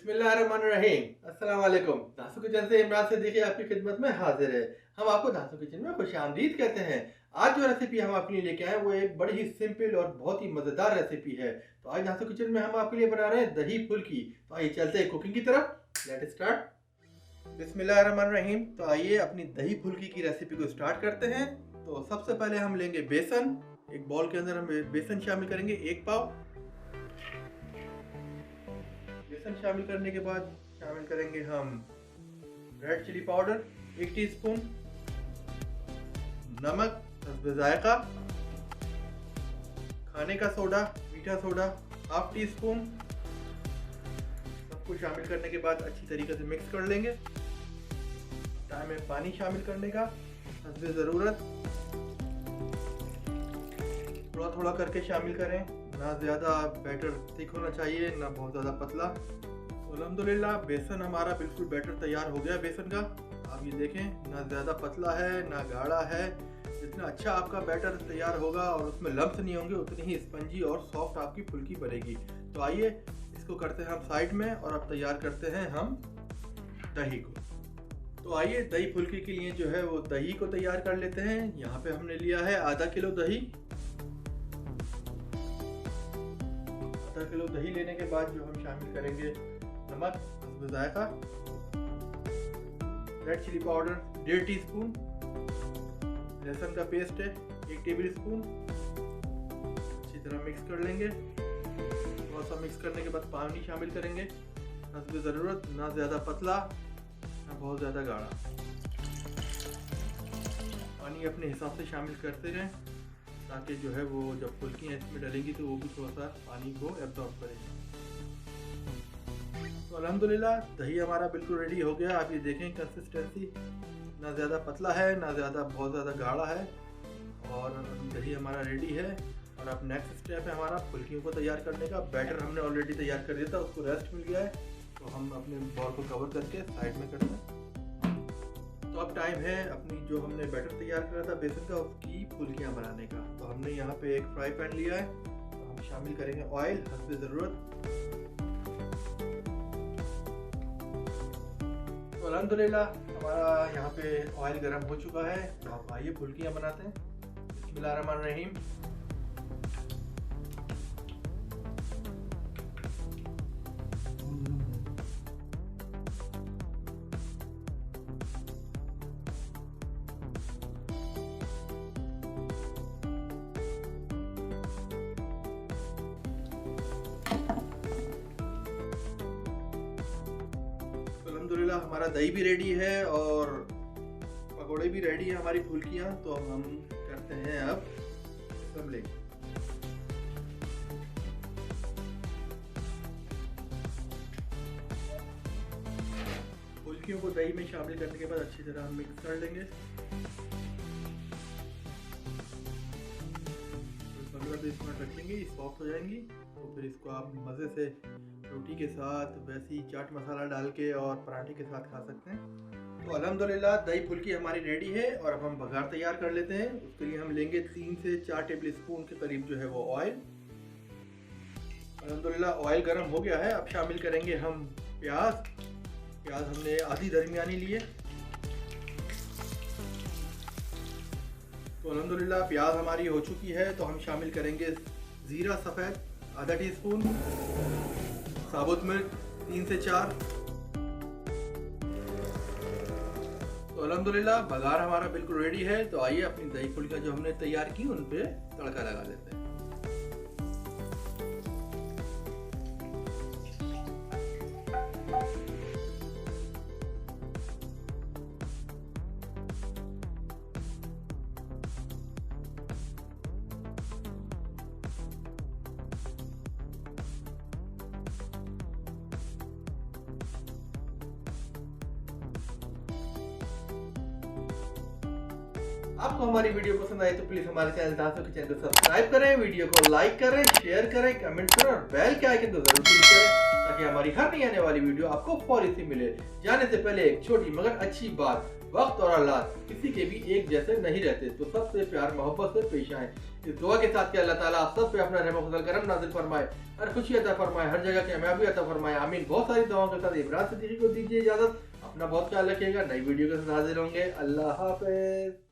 बिस्मिल्लाहिर्रहमानिर्रहीम। अस्सलाम वालेकुम। धासू किचन से इमरान सिद्दीकी आपकी खिदमत में हाजिर है। हम आपको धासू किचन में खुशामदीद कहते हैं। आज जो रेसिपी हम आपके लिए लेके आए वो एक बड़ी ही सिंपल और बहुत ही मज़ेदार रेसिपी है। तो आज धासू किचन में हम आपके लिए बना रहे हैं दही फुल्की। तो आइए चलते हैं कुकिंग की तरफ। Let's start. बिस्मिल्लाहिर्रहमानिर्रहीम। तो आइए अपनी दही फुल्की की रेसिपी को स्टार्ट करते हैं। तो सबसे पहले हम लेंगे बेसन। एक बाउल के अंदर हम बेसन शामिल करेंगे, 1 पाव। बेसन शामिल करने के बाद शामिल करेंगे हम रेड चिली पाउडर 1 टीस्पून, नमक हस्बे जायका, खाने का सोडा, मीठा सोडा 1/2 टीस्पून। सबको शामिल करने के बाद अच्छी तरीके से मिक्स कर लेंगे। टाइम है पानी शामिल करने का हस्बे ज़रूरत। थोड़ा थोड़ा करके शामिल करें, ना ज़्यादा बैटर थिक होना चाहिए ना बहुत ज़्यादा पतला। तो अल्हम्दुलिल्लाह बेसन हमारा बिल्कुल बैटर तैयार हो गया बेसन का। आप ये देखें, ना ज़्यादा पतला है ना गाढ़ा है। जितना अच्छा आपका बैटर तैयार होगा और उसमें लम्स नहीं होंगे उतनी ही स्पंजी और सॉफ्ट आपकी फुल्की बनेगी। तो आइए इसको करते हैं हम साइड में और अब तैयार करते हैं हम दही को। तो आइए दही फुल्की के लिए जो है वो दही को तैयार कर लेते हैं। यहाँ पे हमने लिया है आधा किलो दही। आधा किलो दही लेने के बाद जो हम शामिल करेंगे नमक हस्बे जायका, रेड चिली पाउडर 1.5 टीस्पून, लहसुन का पेस्ट है 1 टेबल स्पून। अच्छी तरह मिक्स कर लेंगे। थोड़ा सा मिक्स करने के बाद पानी शामिल करेंगे हस्बे ज़रूरत, ना ज़्यादा पतला ना बहुत ज़्यादा गाढ़ा। पानी अपने हिसाब से शामिल करते रहें ताकि जो है वो जब फुल्कियाँ इसमें डलेंगी तो वो भी थोड़ा सा पानी को एब्जॉर्ब करेंगे। तो अल्हम्दुलिल्लाह दही हमारा बिल्कुल रेडी हो गया। आप ये देखें कंसिस्टेंसी, ना ज़्यादा पतला है ना ज़्यादा बहुत ज़्यादा गाढ़ा है और दही हमारा रेडी है। और अब नेक्स्ट स्टेप है हमारा फुल्कियों को तैयार करने का। बैटर हमने ऑलरेडी तैयार कर दिया था, उसको रेस्ट मिल गया है तो हम अपने बॉल को कवर करके साइड में करते हैं। तो अब टाइम है अपनी जो हमने बैटर तैयार करा था बेसन का उसकी फुल्कियाँ बनाने का। तो हमने यहाँ पे एक फ्राई पैन लिया है। तो हम शामिल करेंगे ऑयल हस्बे ज़रूरत। तो अल्हम्दुलिल्लाह हमारा यहाँ पे ऑयल गर्म हो चुका है। तो आप आइए फुल्कियाँ बनाते हैं। बिस्मिल्लाहिर्रहमानिर्रहीम। अल्हम्दुलिल्लाह हमारा दही भी रेडी है और पकोड़े भी रेडी है हमारी फुल्कियाँ। तो हम करते हैं अब असेंबलिंग। फुल्कियों को दही में शामिल करने के बाद अच्छी तरह मिक्स कर लेंगे। 15-20 मिनट रखेंगे, सॉफ्ट हो जाएंगी। तो फिर इसको आप मज़े से रोटी के साथ, वैसे ही चाट मसाला डाल के और पराठे के साथ खा सकते हैं। तो अल्हम्दुलिल्लाह दही फुल्की हमारी रेडी है और अब हम बघार तैयार कर लेते हैं। उसके लिए हम लेंगे 3 से 4 टेबल स्पून के करीब जो है वो ऑयल। अल्हम्दुलिल्लाह ऑयल गर्म हो गया है। अब शामिल करेंगे हम प्याज। प्याज हमने आधी दरमियानी लिए। तो अल्हम्दुलिल्लाह प्याज हमारी हो चुकी है। तो हम शामिल करेंगे ज़ीरा सफ़ेद आधा टीस्पून, साबुत मिर्च 3 से 4। तो अल्हम्दुलिल्लाह बघार हमारा बिल्कुल रेडी है। तो आइए अपनी दही फुल्कियाँ जो हमने तैयार की उन पे तड़का लगा देते हैं। आपको हमारी वीडियो पसंद आई तो प्लीज हमारे चैनल धासू किचन को सब्सक्राइब करें, वीडियो को लाइक करें, शेयर करें, कमेंट करें और बेल के आइकन को जरूर क्लिक करें ताकि हमारी हर नई आने वाली वीडियो आपको फौरी से मिले। जाने से पहले एक छोटी मगर अच्छी बात, वक्त और हालात किसी के भी एक जैसे नहीं रहते, तो सबसे प्यार मोहब्बत से पेश आए। इस दुआ के साथ कि अल्लाह ताला आप सब पे अपना रहम फजल करम नाजिल फरमाए, हर खुशी अता फरमाए, हर जगह कामयाबी अता फरमाए, आमीन। बहुत सारी दुआओं के साथ इमरान सिद्दीकी को दीजिए इजाजत। अपना बहुत ख्याल रखिएगा, नई वीडियो के साथ हाजिर होंगे। अल्लाह हाफिज।